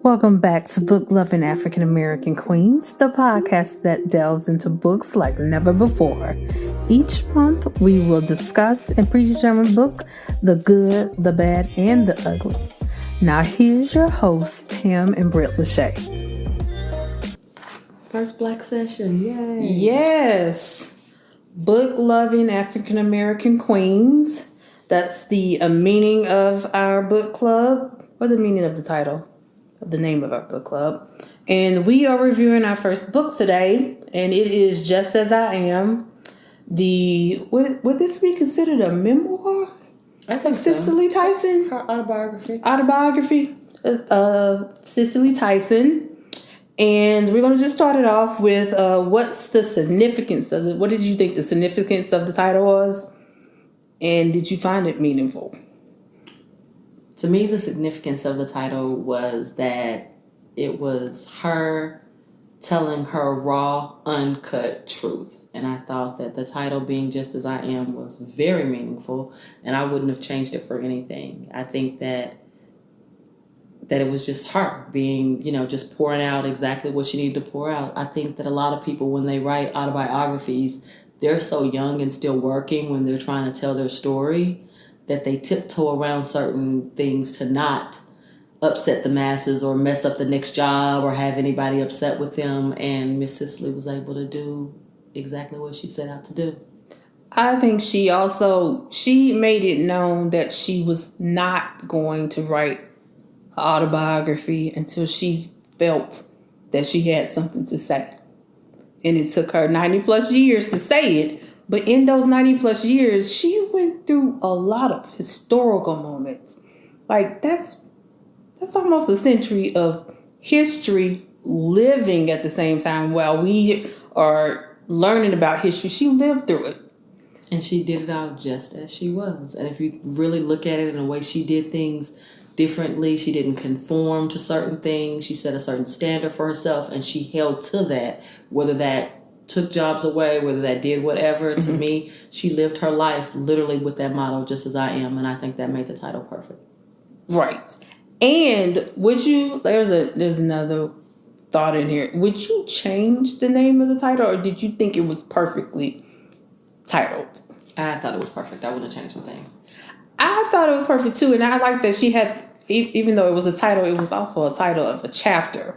Welcome back to Book Loving African American Queens, the podcast that delves into books like never before. Each month, we will discuss and predetermine book, the good, the bad, and the ugly. Now, here's your hosts, Tim and Britt Lachey. First Black session, yay! Yes, Book Loving African American Queens. That's the meaning of our book club, or the meaning of the title. The name of our book club, and we are reviewing our first book today, and it is Just As I Am. Would this be considered a memoir? I think of Cicely Tyson. Her autobiography. Autobiography of Cicely Tyson, and we're going to just start it off with what's the significance of it? What did you think the significance of the title was, and did you find it meaningful? To me, the significance of the title was that it was her telling her raw, uncut truth. And I thought that the title being Just As I Am was very meaningful, and I wouldn't have changed it for anything. I think that it was just her being, just pouring out exactly what she needed to pour out. I think that a lot of people, when they write autobiographies, they're so young and still working when they're trying to tell their story, that they tiptoe around certain things to not upset the masses or mess up the next job or have anybody upset with them. And Miss Cicely was able to do exactly what she set out to do. I think she made it known that she was not going to write an autobiography until she felt that she had something to say. And it took her 90 plus years to say it. But in those 90 plus years, she went through a lot of historical moments. Like that's almost a century of history living at the same time while we are learning about history. She lived through it. And she did it all just as she was. And if you really look at it in a way, she did things differently. She didn't conform to certain things. She set a certain standard for herself, and she held to that, whether that took jobs away, whether that did whatever. Mm-hmm. To me, she lived her life literally with that motto, Just As I Am, and I think that made the title perfect. Right. And would you, there's another thought in here, would you change the name of the title, or did you think it was perfectly titled? I thought it was perfect. I wouldn't have changed a thing. I thought it was perfect too, and I like that she had, even though it was a title, it was also a title of a chapter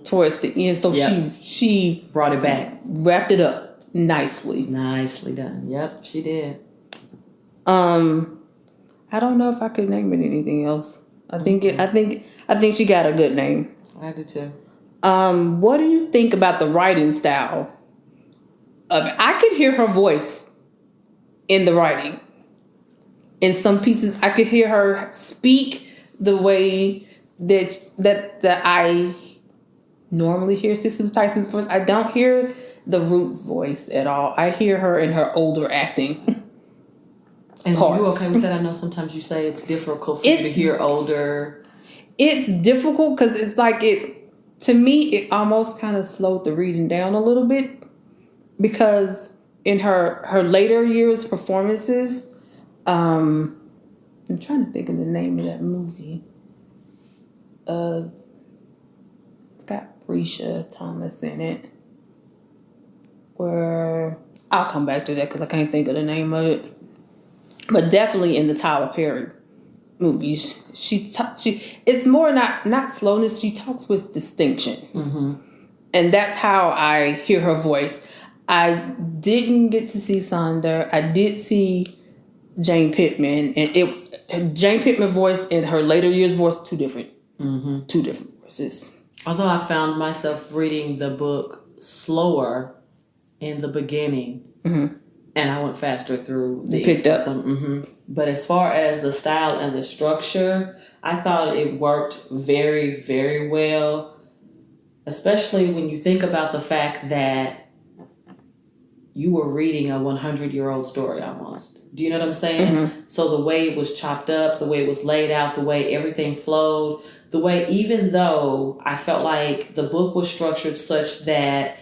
towards the end. So she brought it back, wrapped it up nicely. Nicely done. Yep, she did. I don't know if I could name it anything else. I think she got a good name. I do too. What do you think about the writing style of it? I could hear her voice in the writing. In some pieces, I could hear her speak the way that I normally hear Cicely Tyson's voice. I don't hear the Roots voice at all. I hear her in her older acting. And are you okay with that? I know sometimes you say it's difficult for you to hear older. It's difficult because it's like to me, it almost kind of slowed the reading down a little bit, because in her later years performances, I'm trying to think of the name of that movie. It's got Brescia Thomas in it. Where I'll come back to that because I can't think of the name of it. But definitely in the Tyler Perry movies, it's more not slowness. She talks with distinction, and that's how I hear her voice. I didn't get to see Sonder. I did see Jane Pittman, and Jane Pittman's voice and her later years' voice, two different voices. Although I found myself reading the book slower in the beginning, and I went faster through the picked up. But as far as the style and the structure, I thought it worked very, very well, especially when you think about the fact that you were reading a 100-year-old story almost. Do you know what I'm saying? So the way it was chopped up, the way it was laid out, the way everything flowed, the way, even though I felt like the book was structured such that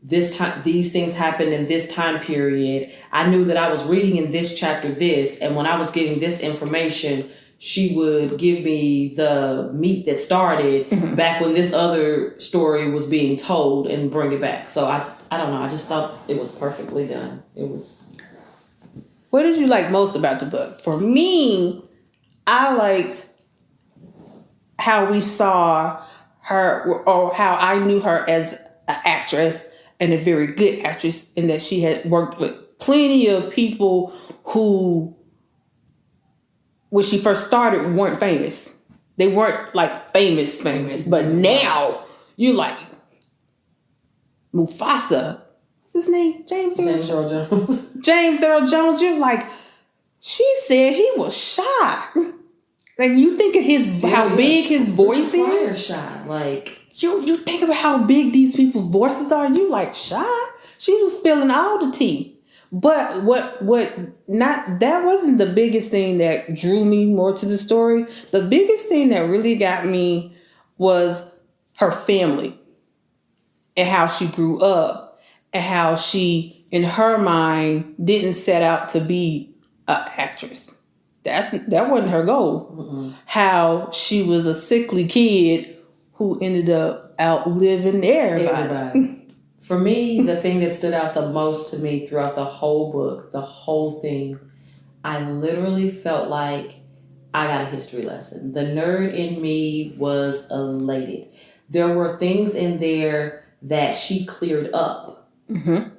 these things happened in this time period, I knew that I was reading in this chapter this, and when I was getting this information, she would give me the meat that started back when this other story was being told and bring it back. So I don't know. I just thought it was perfectly done. It was. What did you like most about the book? For me, I liked how we saw her, or how I knew her as an actress and a very good actress, in that she had worked with plenty of people who, when she first started, weren't famous. They weren't like famous, but now you're like Mufasa. What's his name? James Earl Jones. James Earl Jones. You're like, she said he was shy. Like, you think of how big his voice is. Shy. Like, you think about how big these people's voices are. You like, shy. She was spilling all the tea. But that wasn't the biggest thing that drew me more to the story. The biggest thing that really got me was her family and how she grew up and how she, in her mind, didn't set out to be an actress. That wasn't her goal. Mm-mm. How she was a sickly kid who ended up outliving everybody. For me, the thing that stood out the most to me throughout the whole book, the whole thing, I literally felt like I got a history lesson. The nerd in me was elated. There were things in there that she cleared up. Mm-hmm.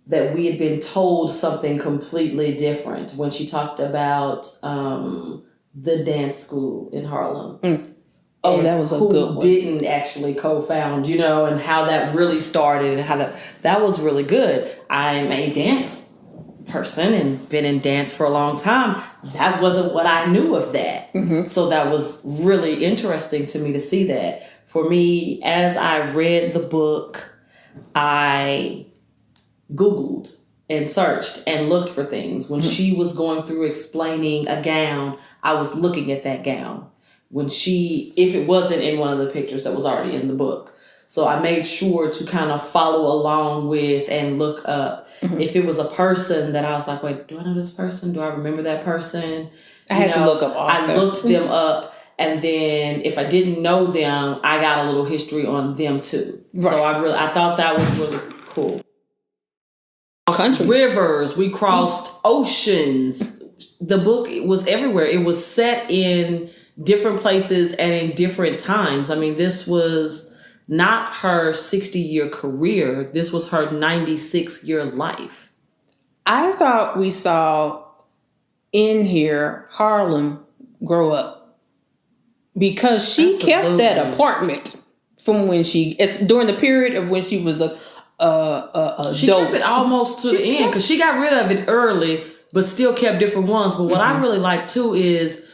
That we had been told something completely different when she talked about the dance school in Harlem. Mm. Oh, that was a good one. Didn't actually co-found, and how that really started and how that was really good. I'm a dance person and been in dance for a long time. That wasn't what I knew of that. Mm-hmm. So that was really interesting to me to see that. For me, as I read the book, I Googled and searched and looked for things. When she was going through explaining a gown, I was looking at that gown. If it wasn't in one of the pictures that was already in the book. So I made sure to kind of follow along with and look up. Mm-hmm. If it was a person that I was like, wait, do I know this person? Do I remember that person? I had to look up all I looked them up. And then if I didn't know them, I got a little history on them too. Right. So I thought that was really cool. Countries. Rivers, we crossed oceans. The book was everywhere. It was set in different places and in different times. I mean, this was not her 60-year career. This was her 96-year life. I thought we saw in here Harlem grow up, because she kept that apartment from during the period of when she was she kept it almost to the end, because she got rid of it early, but still kept different ones. But what I really like too is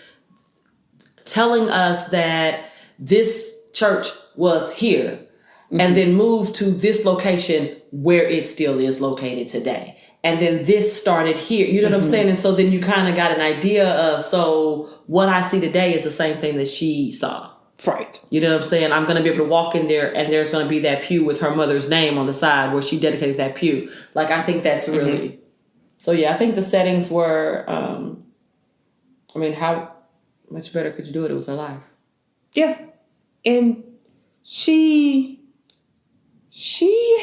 telling us that this church was here and then moved to this location where it still is located today. And then this started here. You know what I'm saying? And so then you kind of got an idea of, so what I see today is the same thing that she saw. Right. You know what I'm saying? I'm going to be able to walk in there and there's going to be that pew with her mother's name on the side where she dedicated that pew. Like, I think that's really... So, yeah, I think the settings were... how much better could you do it? It was her life. Yeah. And she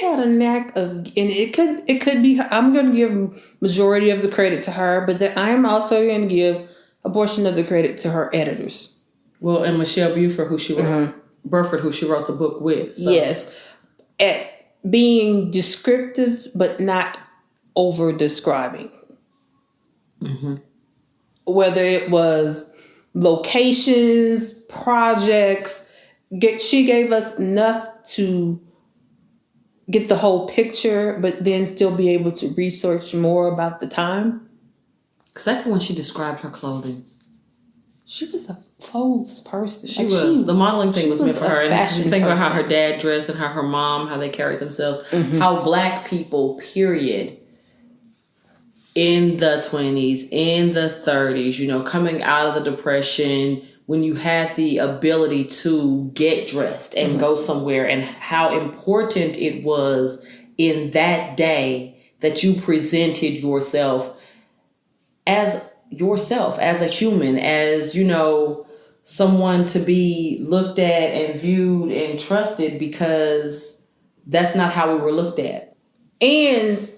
had a knack of... And it could be... I'm going to give majority of the credit to her, but then I'm also going to give a portion of the credit to her editors. Well, and Michelle Buford, Burford, who she wrote the book with. So. Yes. At being descriptive, but not over-describing. Mm-hmm. Whether it was locations, projects, she gave us enough to get the whole picture, but then still be able to research more about the time. Except for when she described her clothing. She was a clothes person. She was. The modeling thing was meant for her. And you think about how her dad dressed and how her mom, how they carried themselves. Mm-hmm. How Black people, period, in the 20s, in the 30s, coming out of the Depression, when you had the ability to get dressed and go somewhere, and how important it was in that day that you presented yourself as yourself as a human, as, someone to be looked at and viewed and trusted, because that's not how we were looked at. And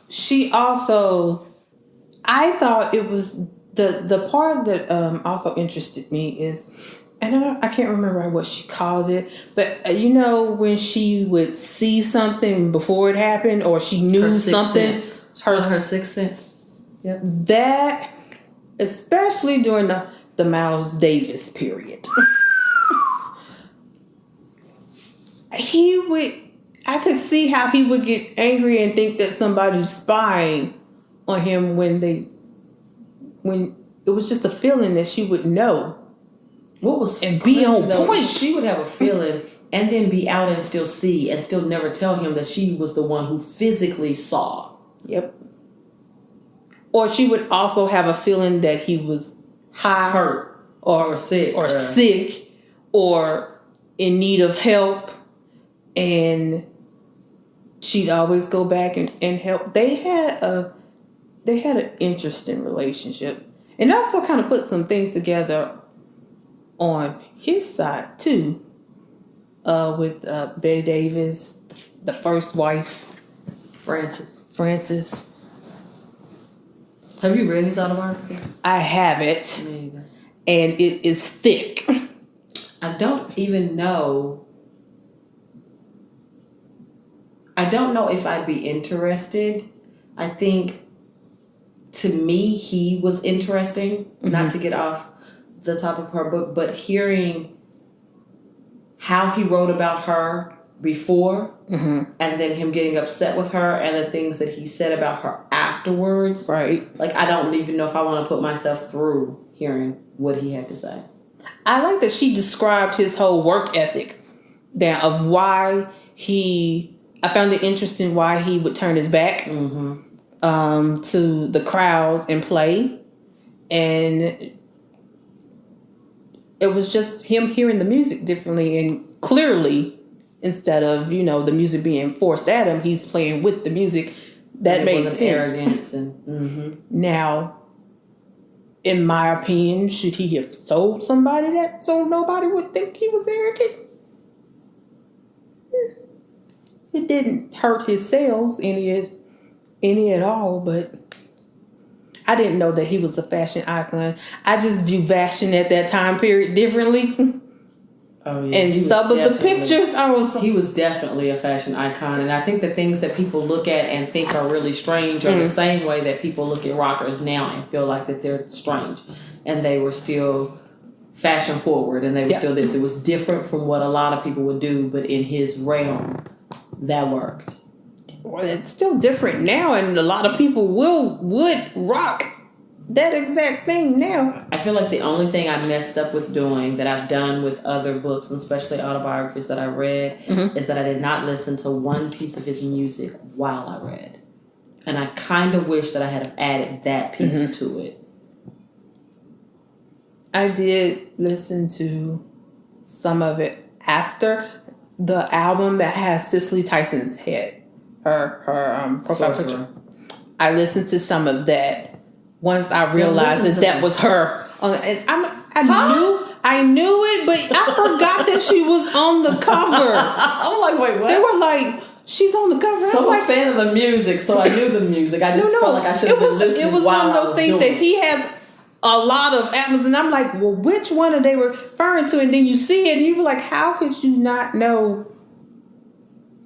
she also, I thought it was the part that also interested me is, and I can't remember what she called it, but when she would see something before it happened, or she knew something, her sixth sense. Yep. That, especially during the Miles Davis period, I could see how he would get angry and think that somebody's spying on him when it was just a feeling that she would know. What was and be on point. She would have a feeling and then be out and still see and still never tell him that she was the one who physically saw. Yep. Or she would also have a feeling that he was high, hurt, or sick, or in need of help, and she'd always go back and help. They had an interesting relationship, and also kind of put some things together on his side too, with Betty Davis, the first wife, Frances. Have you read his autobiography? I haven't. Me either. And it is thick. I don't even know. I don't know if I'd be interested. I think, to me, he was interesting. Mm-hmm. Not to get off the topic of her book, but hearing how he wrote about her before, mm-hmm. and then him getting upset with her and the things that he said about her afterwards. Right. Like, I don't even know if I want to put myself through hearing what he had to say. I like that she described his whole work ethic of why I found it interesting why he would turn his back, mm-hmm. To the crowd and play. And it was just him hearing the music differently and clearly, instead of, the music being forced at him, he's playing with the music. That made sense. Arrogance and, mm-hmm. Now, in my opinion, should he have sold somebody that so nobody would think he was arrogant? It didn't hurt his sales any at all, but I didn't know that he was a fashion icon. I just view fashion at that time period differently. Oh, yeah. And some of the pictures, he was definitely a fashion icon. And I think the things that people look at and think are really strange are the same way that people look at rockers now and feel like that they're strange. And they were still fashion forward and they were still this. It was different from what a lot of people would do, but in his realm, that worked. Well, it's still different now, and a lot of people would rock that exact thing now. I feel like the only thing I messed up with doing that I've done with other books, and especially autobiographies that I read, is that I did not listen to one piece of his music while I read. And I kind of wish that I had added that piece to it. I did listen to some of it after the album that has Cicely Tyson's head, her profile picture. I listened to some of that. Once I realized that was her, and I knew it, but I forgot that she was on the cover. I'm like, wait, what? They were like, she's on the cover. So I'm a fan of the music, so I knew the music. I just felt like I should have been listening. It was one of those things that he has a lot of albums, and I'm like, well, which one are they referring to? And then you see it, and you were like, how could you not know?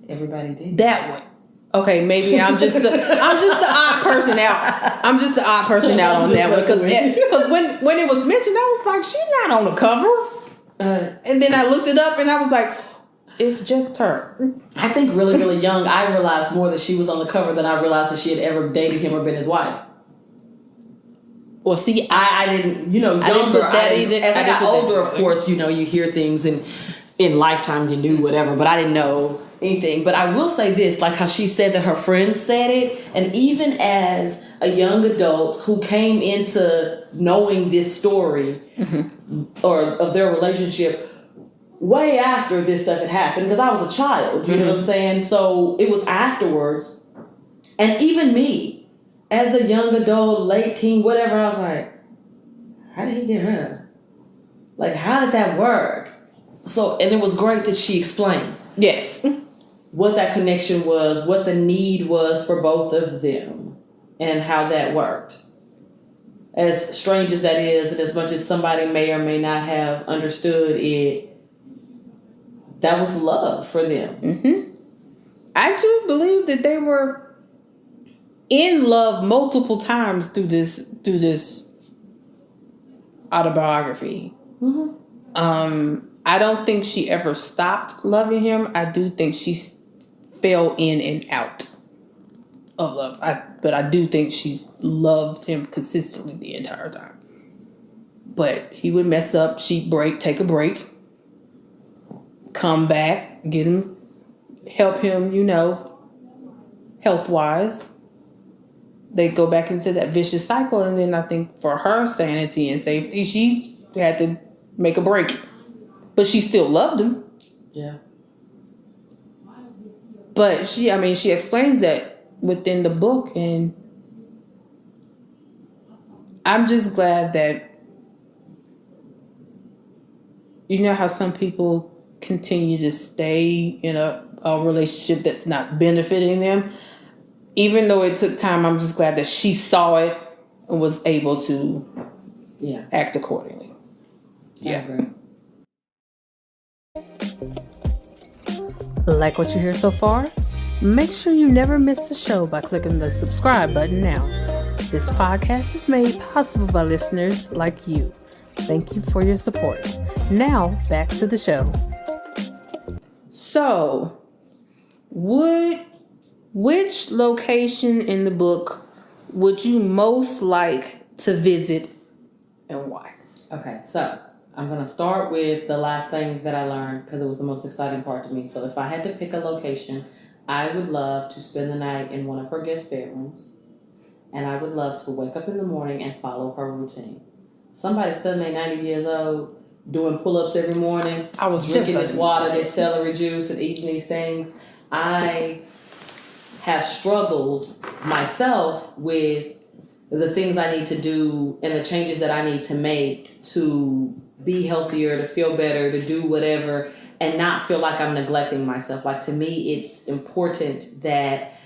Everybody did that one. Okay, maybe I'm just the odd person out. I'm just the odd person out on that one because when it was mentioned, I was like, she's not on the cover. And then I looked it up and I was like, it's just her. I think really, really young, I realized more that she was on the cover than I realized that she had ever dated him or been his wife. Well, see, I didn't, younger. I didn't put that either. As I got older, of course, you hear things and in Lifetime you knew whatever, but I didn't know anything. But I will say this, like how she said that her friends said it, and even as a young adult who came into knowing this story or of their relationship way after this stuff had happened, because I was a child, you know what I'm saying? So it was afterwards. And even me, as a young adult, late teen, whatever, I was like, how did he get her? Like, how did that work? So, and it was great that she explained. Yes. What that connection was, what the need was for both of them, and how that worked. As strange as that is, and as much as somebody may or may not have understood it, that was love for them. Mm-hmm. I do believe that they were in love multiple times through this autobiography. Mm-hmm. I don't think she ever stopped loving him. I do think she fell in and out of love. But I do think she's loved him consistently the entire time. But he would mess up. She'd take a break, come back, get him, help him, health-wise. They go back into that vicious cycle. And then I think for her sanity and safety, she had to make a break. But she still loved him. Yeah. But she explains that within the book, and I'm just glad that, you know how some people continue to stay in a relationship that's not benefiting them. Even though it took time, I'm just glad that she saw it and was able to act accordingly. I agree. Like what you hear so far? Make sure you never miss the show by clicking the subscribe button now. This podcast is made possible by listeners like you. Thank you for your support. Now, back to the show. So, which location in the book would you most like to visit and why? Okay, so I'm going to start with the last thing that I learned because it was the most exciting part to me. So if I had to pick a location, I would love to spend the night in one of her guest bedrooms. And I would love to wake up in the morning and follow her routine. Somebody studying at 90 years old, doing pull-ups every morning, I was drinking this water, this celery juice, and eating these things. I have struggled myself with the things I need to do and the changes that I need to make to be healthier, to feel better, to do whatever, and not feel like I'm neglecting myself. Like, to me, it's important that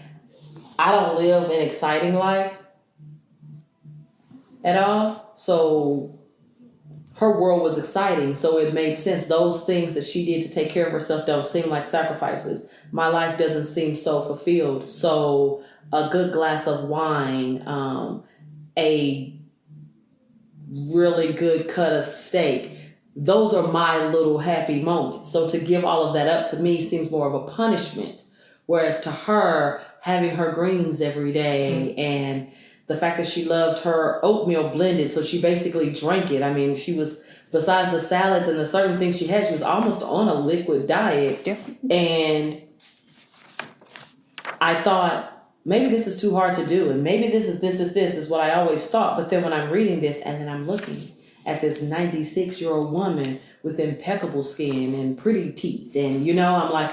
I don't live an exciting life at all. So her world was exciting, so it made sense. Those things that she did to take care of herself don't seem like sacrifices. My life doesn't seem so fulfilled. So a good glass of wine, a really good cut of steak, those are my little happy moments. So to give all of that up to me seems more of a punishment. Whereas to her, having her greens every day and the fact that she loved her oatmeal blended, so she basically drank it. I mean, she was, besides the salads and the certain things she had, she was almost on a liquid diet. Yeah. And I thought, maybe this is too hard to do, and maybe this is what I always thought. But then when I'm reading this and then I'm looking at this 96-year-old woman with impeccable skin and pretty teeth, and I'm like,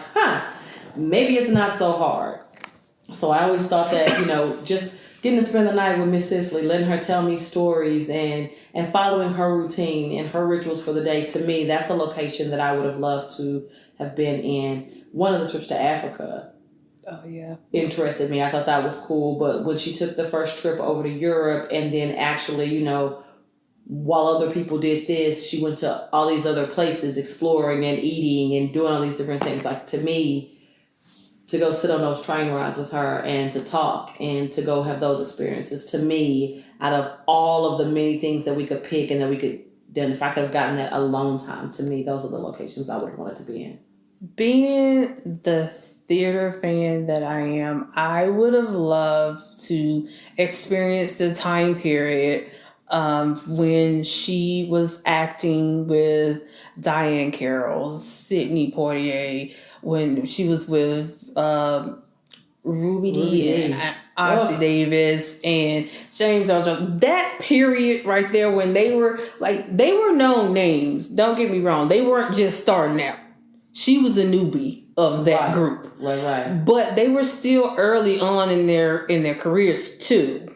maybe it's not so hard. So I always thought that, just getting to spend the night with Miss Cicely, letting her tell me stories and following her routine and her rituals for the day, to me, that's a location that I would have loved to have been in. One of the trips to Africa interested me. I thought that was cool. But when she took the first trip over to Europe and then actually, while other people did this, she went to all these other places exploring and eating and doing all these different things. Like, to me, to go sit on those train rides with her and to talk and to go have those experiences, to me, out of all of the many things that we could pick and that we could, then if I could have gotten that alone time, to me, those are the locations I would have wanted to be in. Being the theater fan that I am, I would have loved to experience the time period when she was acting with Diane Carroll, Sidney Poitier, when she was with Ruby Dee and Ossie Davis and James Earl Jones. That period right there, when they were known names. Don't get me wrong, they weren't just starting out. She was the newbie of that group. Right. But they were still early on in their careers too.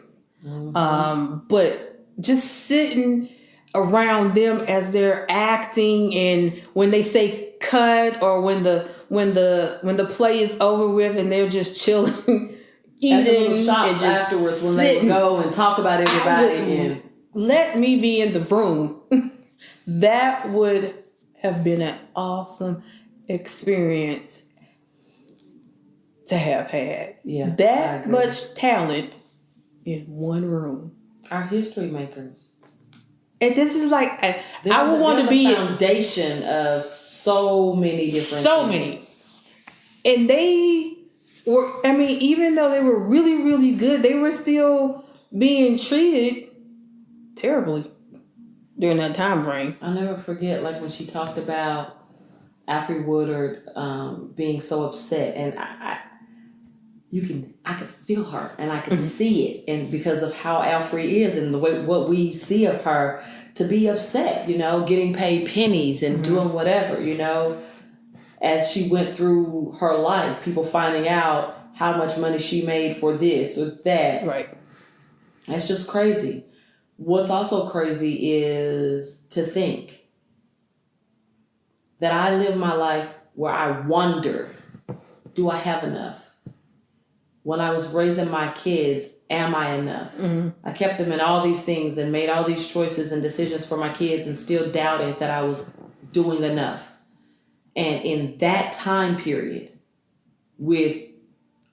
But just sitting around them as they're acting, and when they say cut, or when the play is over with and they're just chilling, eating, shops and just afterwards when they would go and talk about everybody and let me be in the room. That would have been an awesome experience to have had. Yeah, that much talent in one room. Our history makers. And this is like, I would want to be the foundation of so many different things. And they were, I mean, even though they were really, really good, they were still being treated terribly during that time frame. I'll never forget, like, when she talked about Alfre Woodard being so upset, and I could feel her, and I could see it, and because of how Alfre is and the way what we see of her, to be upset, getting paid pennies and doing whatever, as she went through her life, people finding out how much money she made for this or that. Right. That's just crazy. What's also crazy is to think that I live my life where I wonder, do I have enough? When I was raising my kids, am I enough? I kept them in all these things and made all these choices and decisions for my kids and still doubted that I was doing enough. And in that time period, with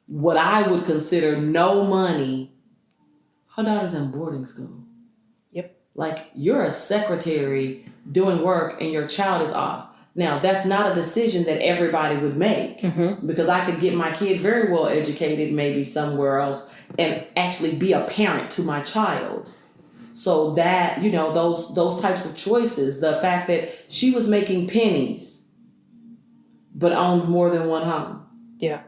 what I would consider no money, her daughter's in boarding school. Yep. Like, you're a secretary doing work and your child is off. Now, that's not a decision that everybody would make, because I could get my kid very well educated maybe somewhere else and actually be a parent to my child. So that, those types of choices, the fact that she was making pennies but owned more than one home. Yeah.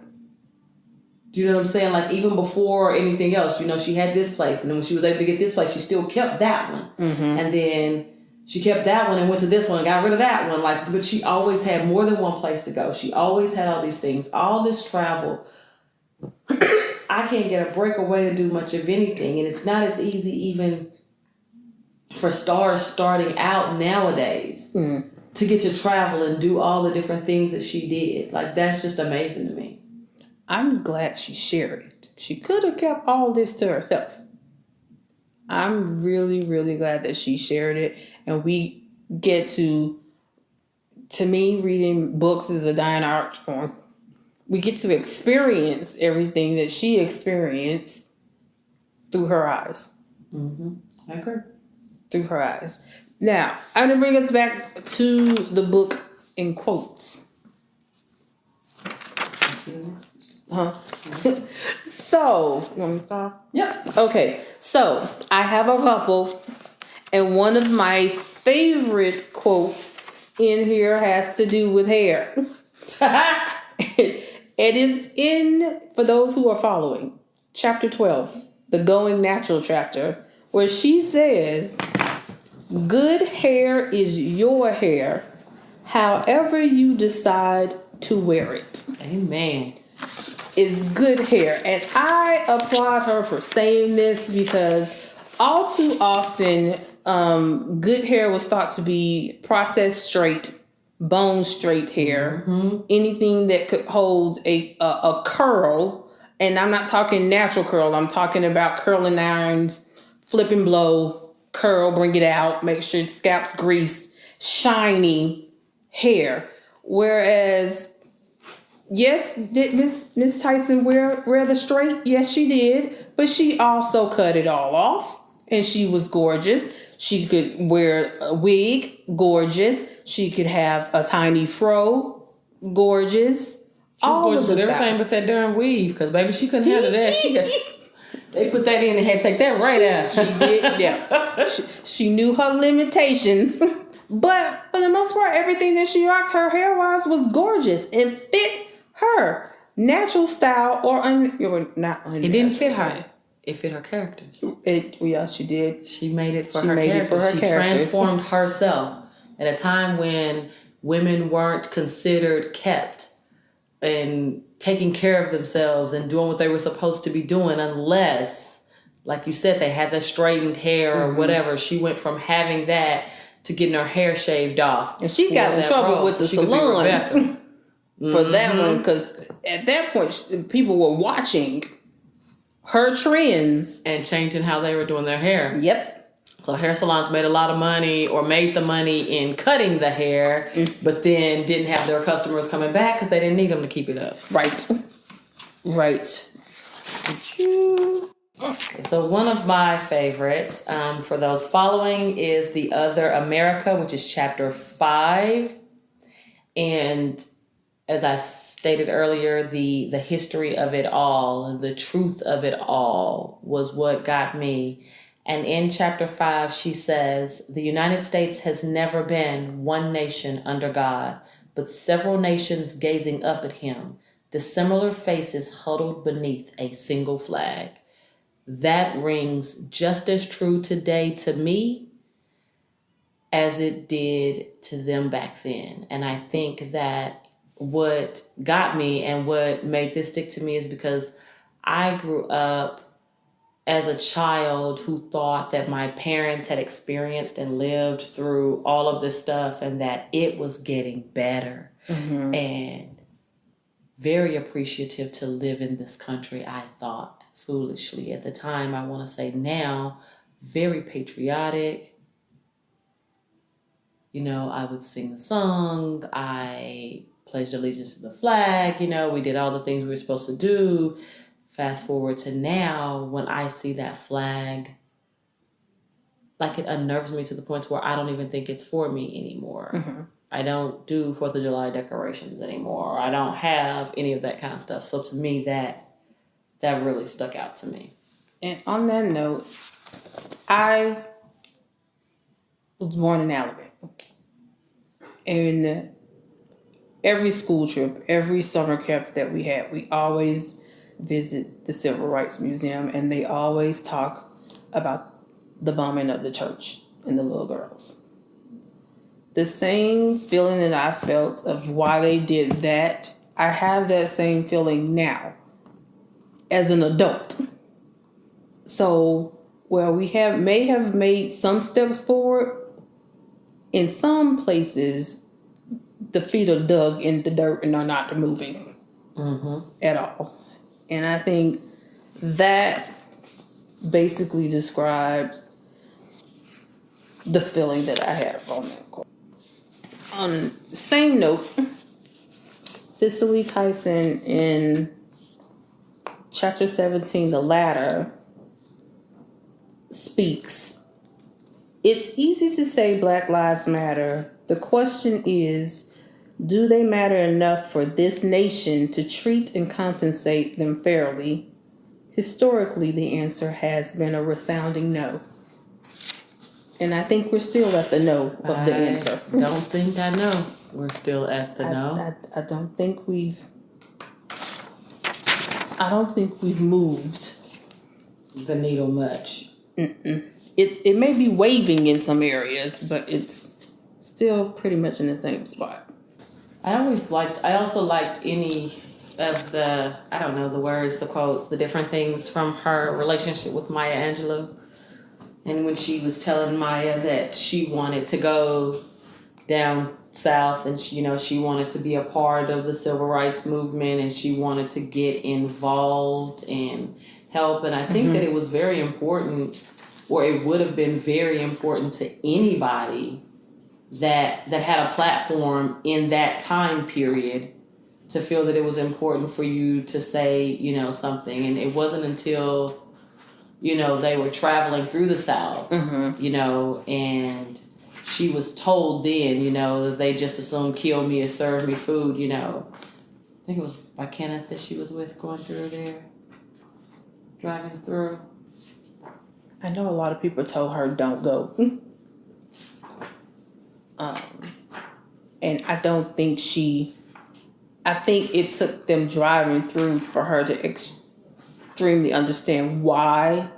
Do you know what I'm saying? Like, even before anything else, she had this place, and then when she was able to get this place, she still kept that one. And then she kept that one and went to this one and got rid of that one. But she always had more than one place to go. She always had all these things, all this travel. I can't get a breakaway to do much of anything. And it's not as easy even for stars starting out nowadays to get to travel and do all the different things that she did. Like, that's just amazing to me. I'm glad she shared it. She could have kept all this to herself. I'm really, really glad that she shared it. And we get to me, reading books is a dying art form. We get to experience everything that she experienced through her eyes. I agree. Through her eyes. Now, I'm going to bring us back to the book in quotes. So, you want me to talk? Yep. Okay, so I have a couple, and one of my favorite quotes in here has to do with hair. It is in, for those who are following, chapter 12, the Going Natural chapter, where she says, "Good hair is your hair, however you decide to wear it." Amen. Is good hair. And I applaud her for saying this, because all too often, good hair was thought to be processed straight, bone straight hair. Anything that could hold a curl. And I'm not talking natural curl. I'm talking about curling irons, flip and blow, curl, bring it out, make sure the scalp's greased, shiny hair. Whereas, yes, did Miss Tyson wear the straight? Yes, she did. But she also cut it all off, and she was gorgeous. She could wear a wig, gorgeous. She could have a tiny fro, gorgeous. She was gorgeous with everything but that darn weave, because baby, she couldn't handle that. They put that in and had to take that right out. She did, yeah. She knew her limitations. But for the most part, everything that she rocked her hair-wise was gorgeous and fit her natural style, or not unnatural. It didn't fit her. It fit her characters. Yeah, she did. She made it for her characters. She transformed herself at a time when women weren't considered kept and taking care of themselves and doing what they were supposed to be doing, unless like you said, they had the straightened hair or whatever. She went from having that to getting her hair shaved off. And she got in trouble with the salons for that one, because at that point, people were watching her trends. And changing how they were doing their hair. Yep. So hair salons made a lot of money, or made the money in cutting the hair, but then didn't have their customers coming back because they didn't need them to keep it up. Right. Okay, so one of my favorites for those following is The Other America, which is chapter 5. And as I stated earlier, the history of it all and the truth of it all was what got me. And in chapter 5, she says, the United States has never been one nation under God, but several nations gazing up at him, dissimilar faces huddled beneath a single flag. That rings just as true today to me as it did to them back then. And I think that what got me and what made this stick to me is because I grew up as a child who thought that my parents had experienced and lived through all of this stuff and that it was getting better. And very appreciative to live in this country, I thought, foolishly. At the time, I want to say now, very patriotic. You know, I would sing the song. I pledged allegiance to the flag. You know, we did all the things we were supposed to do. Fast forward to now, when I see that flag, like it unnerves me to the point where I don't even think it's for me anymore. I don't do 4th of July decorations anymore. I don't have any of that kind of stuff. So to me, that really stuck out to me. And on that note, I was born in Alabama. And every school trip, every summer camp that we had, we always visit the Civil Rights Museum, and they always talk about the bombing of the church and the little girls. The same feeling that I felt of why they did that, I have that same feeling now as an adult. So, well, we may have made some steps forward. In some places, the feet are dug in the dirt and are not moving at all. And I think that basically describes the feeling that I have on that quote. On the same note, Cicely Tyson in chapter 17, The Ladder, speaks, it's easy to say Black Lives Matter. The question is, do they matter enough for this nation to treat and compensate them fairly? Historically, the answer has been a resounding no. And I think we're still at the no of the answer. I don't think I know. We're still at the no. I don't think we've moved the needle much. It may be waving in some areas, but it's still pretty much in the same spot. I also liked any of the, I don't know, the words, the quotes, the different things from her relationship with Maya Angelou. And when she was telling Maya that she wanted to go down south and she wanted to be a part of the civil rights movement and she wanted to get involved and help. And I think that it was very important, or it would have been very important to anybody that had a platform in that time period to feel that it was important for you to say, something. And it wasn't until, they were traveling through the South, and she was told then, that they just assumed kill me or serve me food, I think it was by Kenneth that she was with going through there, driving through. I know a lot of people told her don't go. And I don't think I think it took them driving through for her to extremely understand why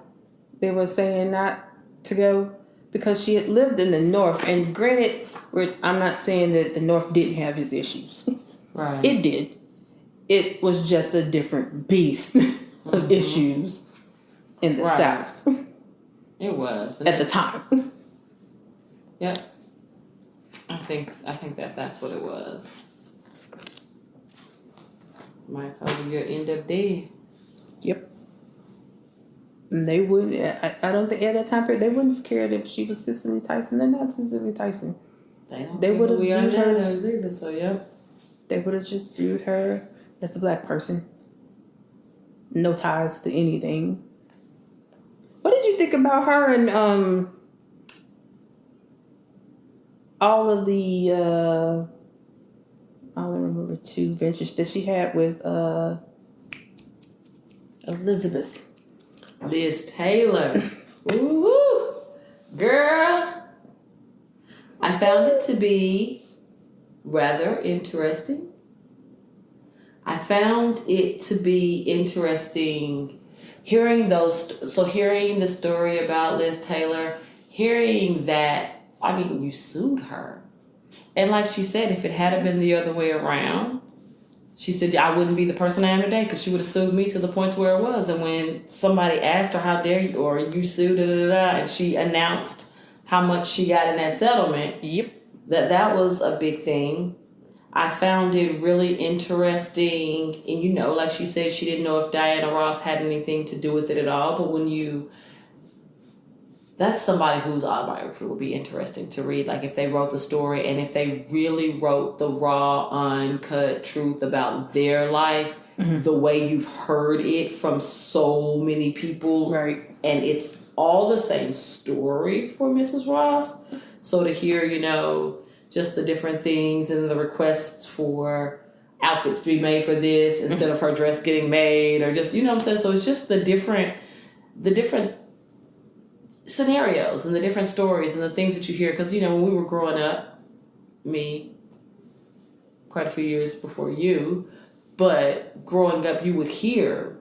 they were saying not to go, because she had lived in the North. And granted, I'm not saying that the North didn't have its issues. Right. It did. It was just a different beast of issues. in the South. It was. At the time. Yep. I think that's what it was. Might tell you you'll end up dead. Yep. And they wouldn't, I don't think at that time period, they wouldn't have cared if she was Cicely Tyson or not Cicely Tyson. They would have viewed her either, so yep. They would have just viewed her as a black person. No ties to anything. What did you think about her and all of the I don't remember 2 ventures that she had with Elizabeth. Liz Taylor. Ooh, girl. I found it to be rather interesting. I found it to be interesting hearing the story about Liz Taylor, hearing that, I mean, you sued her. And like she said, if it had been the other way around, she said, I wouldn't be the person I am today because she would have sued me to the point where it was. And when somebody asked her, how dare you, or you sued, and she announced how much she got in that settlement, that was a big thing. I found it really interesting. And, like she said, she didn't know if Diana Ross had anything to do with it at all. But that's somebody whose autobiography would be interesting to read. Like if they wrote the story and if they really wrote the raw, uncut truth about their life, the way you've heard it from so many people. Right. And it's all the same story for Mrs. Ross. So to hear, just the different things and the requests for outfits to be made for this instead of her dress getting made, or just, what I'm saying? So it's just the different scenarios and the different stories and the things that you hear. Because, when we were growing up, me, quite a few years before you, but growing up, you would hear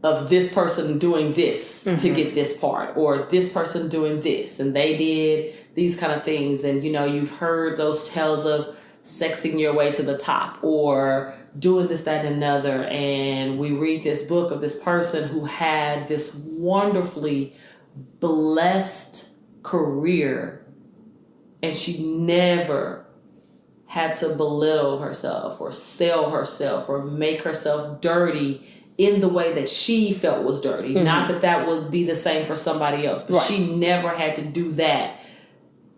of this person doing this to get this part, or this person doing this, and they did these kind of things. And, you've heard those tales of sexing your way to the top or doing this, that, and another. And we read this book of this person who had this wonderfully blessed career, and she never had to belittle herself or sell herself or make herself dirty in the way that she felt was dirty. Not that would be the same for somebody else, but she never had to do that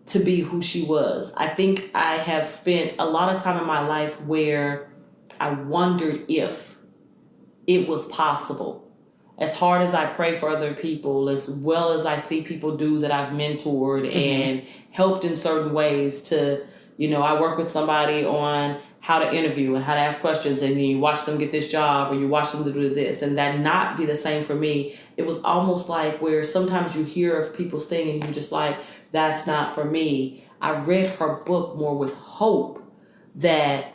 to be who she was. I think I have spent a lot of time in my life where I wondered if it was possible. As hard as I pray for other people, as well as I see people do that I've mentored and helped in certain ways to, I work with somebody on how to interview and how to ask questions, and you watch them get this job or you watch them to do this, and that not be the same for me. It was almost like where sometimes you hear of people's thing and you're just like, that's not for me. I read her book more with hope that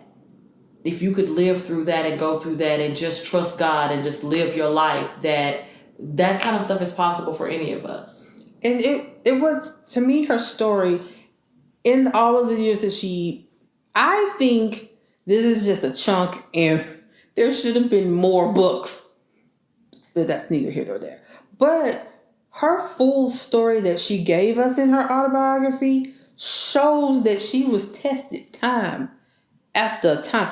if you could live through that and go through that and just trust God and just live your life, that kind of stuff is possible for any of us. And it was, to me, her story in all of the years that I think this is just a chunk, and there should have been more books, but that's neither here nor there. But her full story that she gave us in her autobiography shows that she was tested time after time.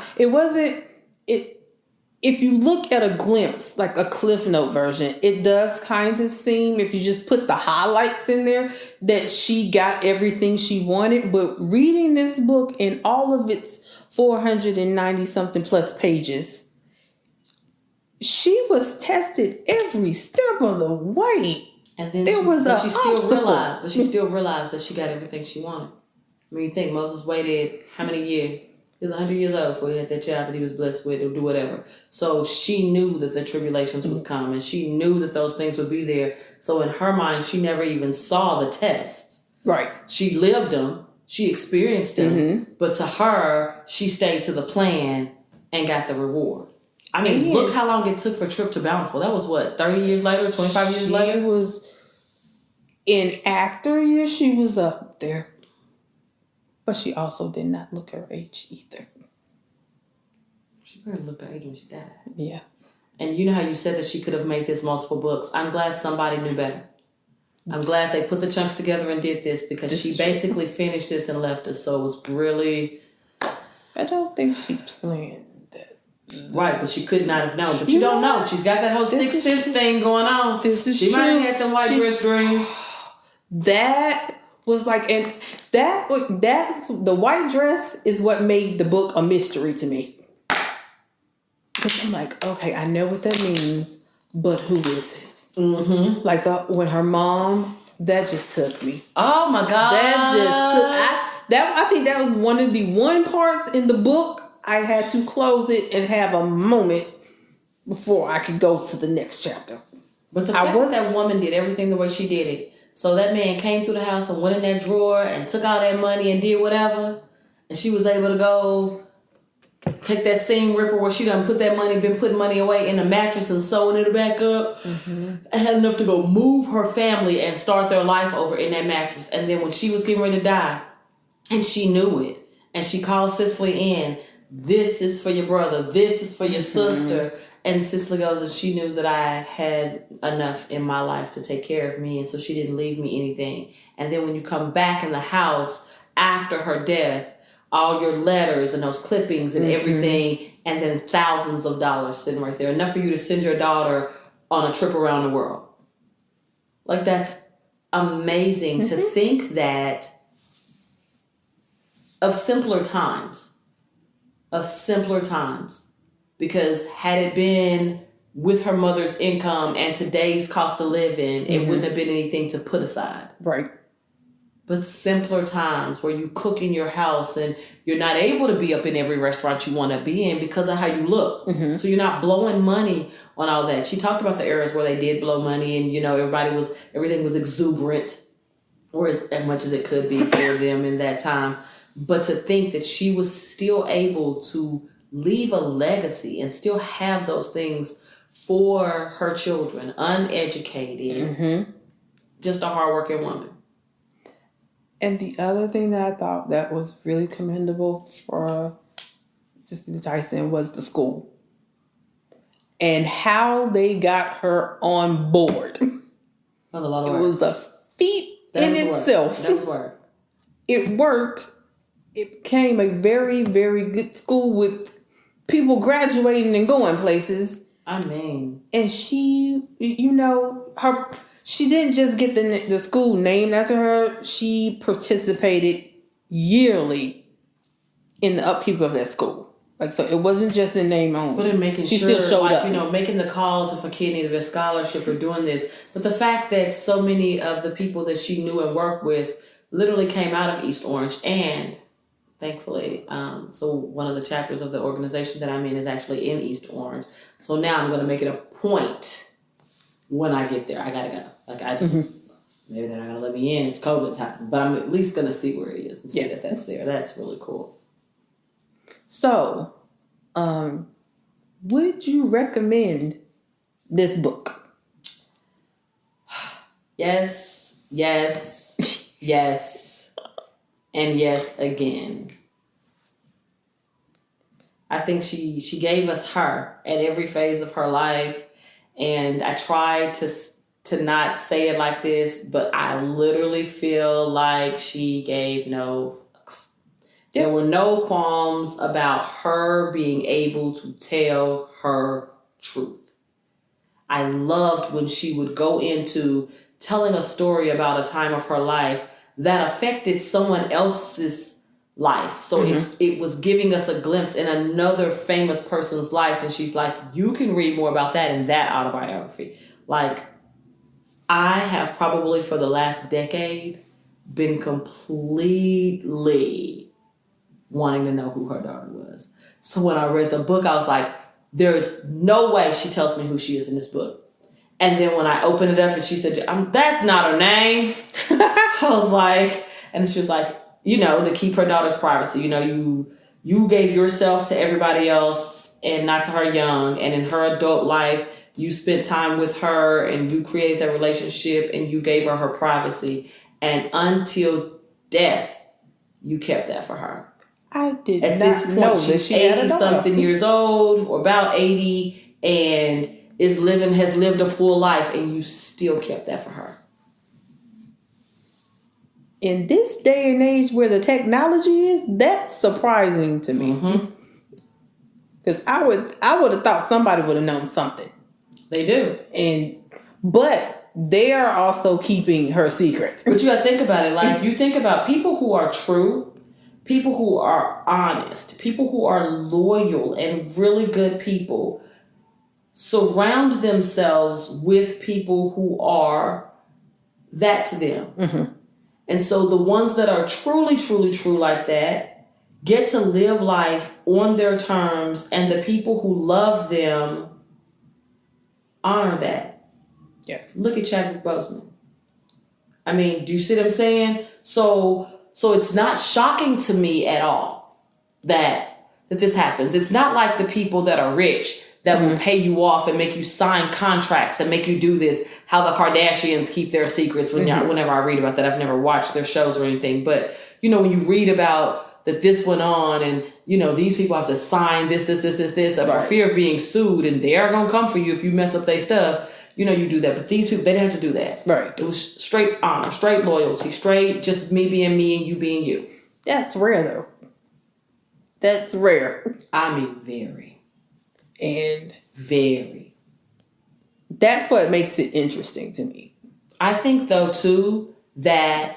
If you look at a glimpse, like a Cliff Note version, it does kind of seem, if you just put the highlights in there, that she got everything she wanted. But reading this book in all of its 490 something plus pages, she was tested every step of the way. And then she still realized that she got everything she wanted. I mean, you think Moses waited how many years? He was 100 years old before he had that child that he was blessed with, or do whatever. So she knew that the tribulations would come, and she knew that those things would be there. So in her mind, she never even saw the tests. Right. She lived them. She experienced them. But to her, she stayed to the plan and got the reward. I mean, look how long it took for Trip to Bountiful. That was what, 30 years later, 25 years later? She was, in actor years, she was up there. But she also did not look her age either. She barely looked her age when she died. Yeah. And you know how you said that she could have made this multiple books. I'm glad somebody knew better. I'm glad they put the chunks together and did this, because she basically finished this and left us. So it was really... I don't think she planned that. Right, but she could not have known. But you don't know. She's got that whole sixth sense thing going on. She might have had them white dress dreams. That was like, and that's the white dress is what made the book a mystery to me. Because I'm like, okay, I know what that means, but who is it? Mm-hmm. Like when her mom, that just took me. Oh my God! I think that was one of the parts in the book I had to close it and have a moment before I could go to the next chapter. But the fact that woman did everything the way she did it, so that man came through the house and went in that drawer and took all that money and did whatever, and she was able to go take that seam ripper where she done been putting money away in the mattress and sewing it back up, and had enough to go move her family and start their life over in that mattress. And then when she was getting ready to die, and she knew it, and she called Cicely in, this is for your brother, this is for your sister. And Cicely goes, and she knew that I had enough in my life to take care of me, and so she didn't leave me anything. And then when you come back in the house after her death, all your letters and those clippings and everything, and then thousands of dollars sitting right there. Enough for you to send your daughter on a trip around the world. Like, that's amazing to think that of simpler times. Because had it been with her mother's income and today's cost of living, it wouldn't have been anything to put aside. Right. But simpler times where you cook in your house and you're not able to be up in every restaurant you want to be in because of how you look. So you're not blowing money on all that. She talked about the eras where they did blow money, and, you know, everything was exuberant, or as much as it could be for them in that time. But to think that she was still able to leave a legacy and still have those things for her children, uneducated, just a hardworking woman. And the other thing that I thought that was really commendable for Cicely Tyson was the school. And how they got her on board. That was a lot of work. It was a feat in itself. That was work. It worked. It became a very, very good school with people graduating and going places. I mean. And she, you know, she didn't just get the school named after her. She participated yearly in the upkeep of that school. Like, so it wasn't just the name only. But in making she sure, still showed up. You know, making the calls if a kid needed a scholarship or doing this. But the fact that so many of the people that she knew and worked with literally came out of East Orange, and thankfully, so one of the chapters of the organization that I'm in is actually in East Orange. So now I'm going to make it a point when I get there. I got to go. Like, I just, maybe they're not going to let me in. It's COVID time. But I'm at least going to see where it is and see that that's there. That's really cool. So, would you recommend this book? Yes, yes, yes, and yes again. I think she gave us her at every phase of her life, and I try to not say it like this, but I literally feel like she gave no fucks. There were no qualms about her being able to tell her truth. I loved when she would go into telling a story about a time of her life that affected someone else's life. So it was giving us a glimpse in another famous person's life. And she's like, you can read more about that in that autobiography. Like, I have probably for the last decade been completely wanting to know who her daughter was. So when I read the book, I was like, there's no way she tells me who she is in this book. And then when I opened it up and she said, that's not her name. I was like, and she was like, you know, to keep her daughter's privacy. You know, you gave yourself to everybody else and not to her young. And in her adult life, you spent time with her and you created that relationship and you gave her privacy. And until death, you kept that for her. I did At not this point, know she's that she had a 80-something years old, or about 80, and has lived a full life, and you still kept that for her. In this day and age where the technology is, that's surprising to me. Because I would have thought somebody would have known something. They do. But they are also keeping her secret. But you got to think about it. Like, you think about people who are true, people who are honest, people who are loyal and really good people surround themselves with people who are that to them. Mm-hmm. And so the ones that are truly, truly true like that get to live life on their terms, and the people who love them honor that. Yes. Look at Chadwick Boseman. I mean, do you see what I'm saying? So it's not shocking to me at all that this happens. It's not like the people that are rich that will pay you off and make you sign contracts and make you do this. How the Kardashians keep their secrets. Whenever I read about that, I've never watched their shows or anything, but when you read about that this went on, and these people have to sign this for fear of being sued, and they are gonna come for you if you mess up their stuff. You do that, but these people, they didn't have to do that. Right. It was straight honor, straight loyalty, straight just me being me and you being you. That's rare, though. That's rare. I mean, very. And very. That's what makes it interesting to me. I think, though, too, that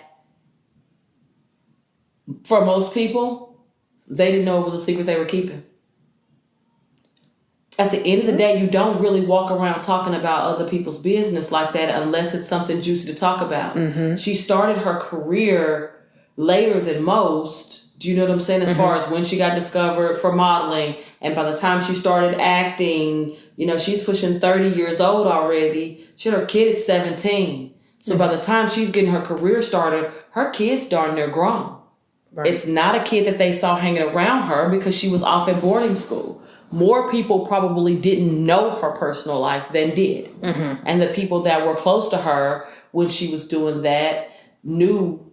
for most people, they didn't know it was a secret they were keeping. At the end of the day, you don't really walk around talking about other people's business like that unless it's something juicy to talk about. Mm-hmm. She started her career later than most. Do you know what I'm saying? As far as when she got discovered for modeling, and by the time she started acting, she's pushing 30 years old already. She had her kid at 17. So by the time she's getting her career started, her kid's darn near grown. Right. It's not a kid that they saw hanging around her because she was off at boarding school. More people probably didn't know her personal life than did. Mm-hmm. And the people that were close to her when she was doing that knew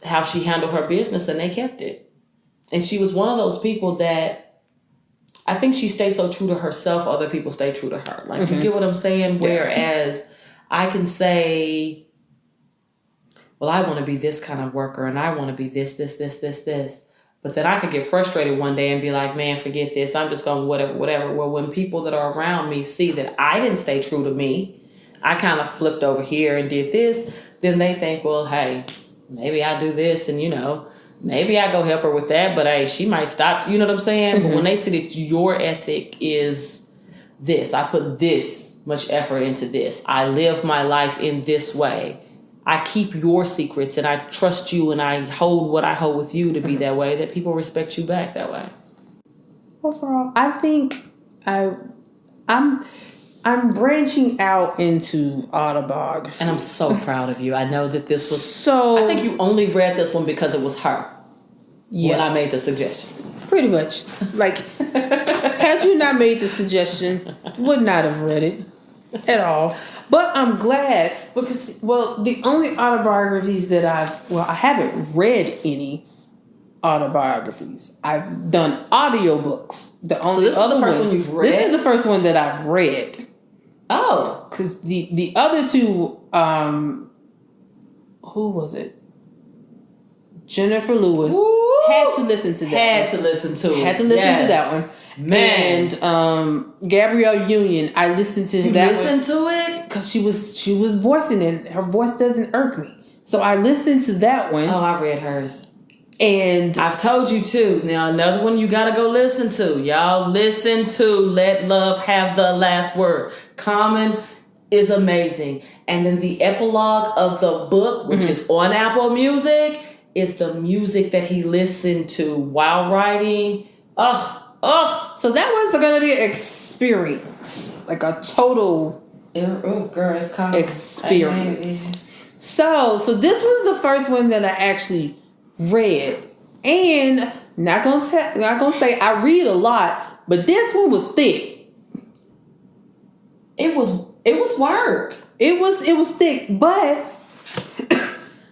how she handled her business, and they kept it. And she was one of those people that I think she stayed so true to herself, other people stay true to her. Like, you get what I'm saying? Whereas I can say, well, I want to be this kind of worker, and I want to be this. But then I could get frustrated one day and be like, man, forget this. I'm just going whatever. Well, when people that are around me see that I didn't stay true to me, I kind of flipped over here and did this, then they think, well, hey, maybe I do this, and maybe I go help her with that, but hey, she might stop. You know what I'm saying? But when they see that your ethic is this, I put this much effort into this, I live my life in this way, I keep your secrets, and I trust you, and I hold what I hold with you to be that way, that people respect you back that way. Overall, I think I'm branching out into autobiography. And I'm so proud of you. I know that this was... I think you only read this one because it was her. Yeah. When I made the suggestion. Pretty much. Like, had you not made the suggestion, would not have read it at all. But I'm glad because, the only autobiographies that I haven't read any autobiographies. I've done audiobooks. So this is the first one you've read? This is the first one that I've read. Oh. Because the other two, who was it? Jennifer Lewis. Woo! Had to listen to that. Had to listen to that one. Man. And Gabrielle Union, I listened to that one. You listened to it? Because she was voicing it. Her voice doesn't irk me. So I listened to that one. Oh, I read hers. And I've told you too. Now another one you gotta go listen to. Y'all listen to Let Love Have the Last Word. Common is amazing. And then the epilogue of the book, which is on Apple Music, is the music that he listened to while writing. So that was going to be an experience. Like a total it's kind of experience. So this was the first one that I actually read. And not gonna say I read a lot, but this one was thick. It was work. It was thick, but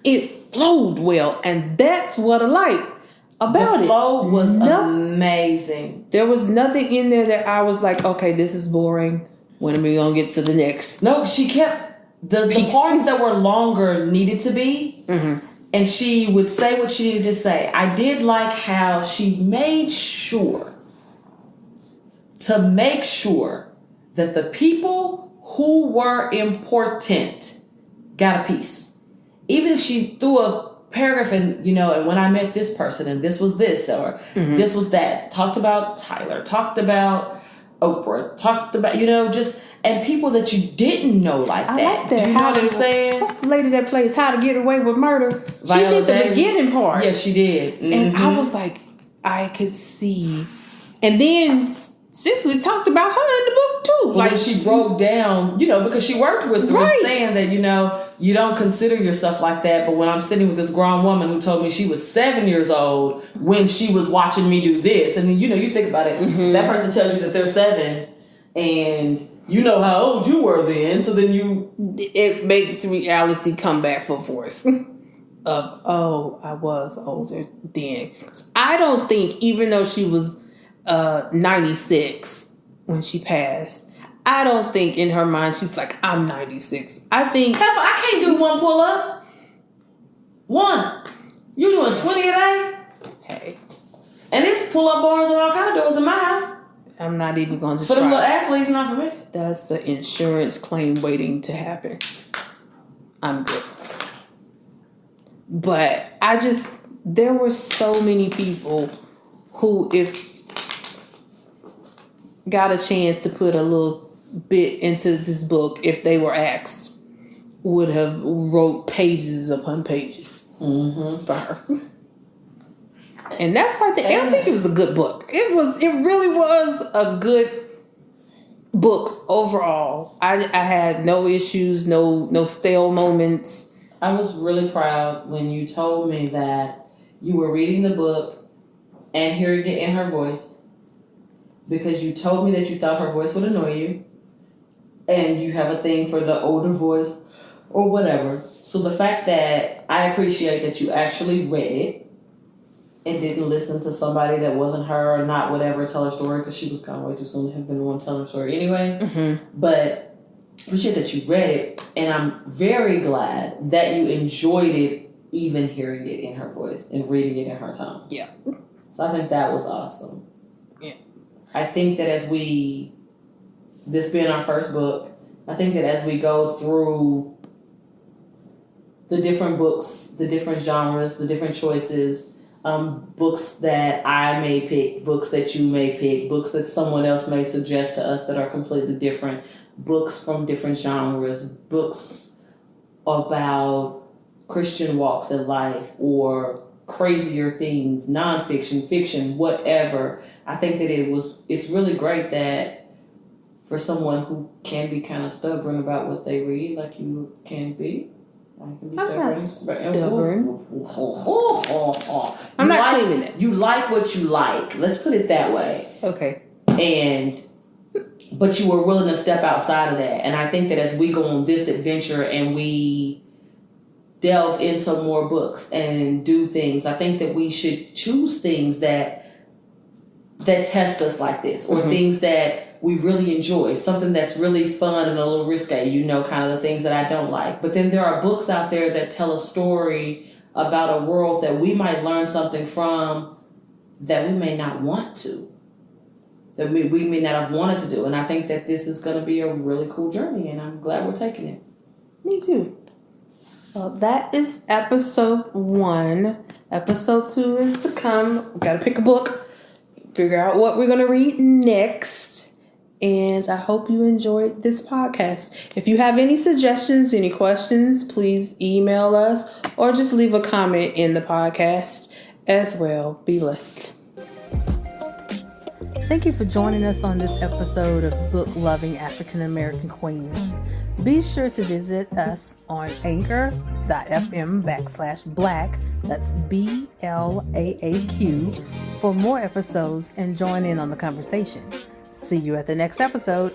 it flowed well, and that's what I liked. about The flow it. was amazing. There was nothing in there that I was like, okay, this is boring. When are we going to get to the next? No, she kept... The parts that were longer needed to be. Mm-hmm. And she would say what she needed to say. I did like how she made sure that the people who were important got a piece. Even if she threw a paragraph and when I met this person and this was this or this was that. Talked about Tyler, talked about Oprah, talked about, and people that you didn't know like that. I like that. Do you know what I'm saying? What's the lady that plays How to Get Away with Murder? Viola she did the beginning part. Yeah, she did. Mm-hmm. And I was like, I could see. And then Cicely talked about her in the book too. Like she broke down, because she worked with her saying that, you don't consider yourself like that. But when I'm sitting with this grown woman who told me she was 7 years old when she was watching me do this. And then, you think about it. Mm-hmm. That person tells you that they're 7 and you know how old you were then. So then it makes reality come back full force. Of, I was older then. I don't think, even though she was 96 when she passed, I don't think in her mind she's like, I'm 96. I think... I can't do one pull-up. One. You doing 20 a day? Hey. And it's pull-up bars and all kind of doors in my house. I'm not even going to try. For the little athletes, not for me. That's an insurance claim waiting to happen. I'm good. But there were so many people who, if got a chance to put a little bit into this book, if they were asked, would have wrote pages upon pages for her. And that's why I think it was a good book. It really was a good book overall. I had no issues, no stale moments. I was really proud when you told me that you were reading the book and hearing it in her voice, because you told me that you thought her voice would annoy you and you have a thing for the older voice or whatever. So the fact that I appreciate that you actually read it and didn't listen to somebody that wasn't her or not whatever tell her story, because she was kind of way too soon to have been the one telling her story anyway. Mm-hmm. But appreciate that you read it, and I'm very glad that you enjoyed it, even hearing it in her voice and reading it in her tone. Yeah. So I think that was awesome. Yeah. I think that this being our first book, I think that as we go through the different books, the different genres, the different choices, books that I may pick, books that you may pick, books that someone else may suggest to us that are completely different, books from different genres, books about Christian walks in life or crazier things, nonfiction, fiction, whatever. I think that it's really great that for someone who can be kind of stubborn about what they read, like you can be, I'm not stubborn. I'm not claiming it. You like what you like. Let's put it that way. Okay. But you were willing to step outside of that. And I think that as we go on this adventure and we delve into more books and do things, I think that we should choose things that test us like this, or things that we really enjoy, something that's really fun and a little risque, kind of the things that I don't like. But then there are books out there that tell a story about a world that we might learn something from that we may not want to, that we may not have wanted to do. And I think that this is going to be a really cool journey, and I'm glad we're taking it. Me too. Well, that is episode 1. Episode 2 is to come. We've got to pick a book, figure out what we're going to read next. And I hope you enjoyed this podcast. If you have any suggestions, any questions, please email us or just leave a comment in the podcast as well. Be blessed. Thank you for joining us on this episode of Book Loving African American Queens. Be sure to visit us on anchor.fm/BLA.A.Q. That's B.L.A.A.Q for more episodes and join in on the conversation. See you at the next episode.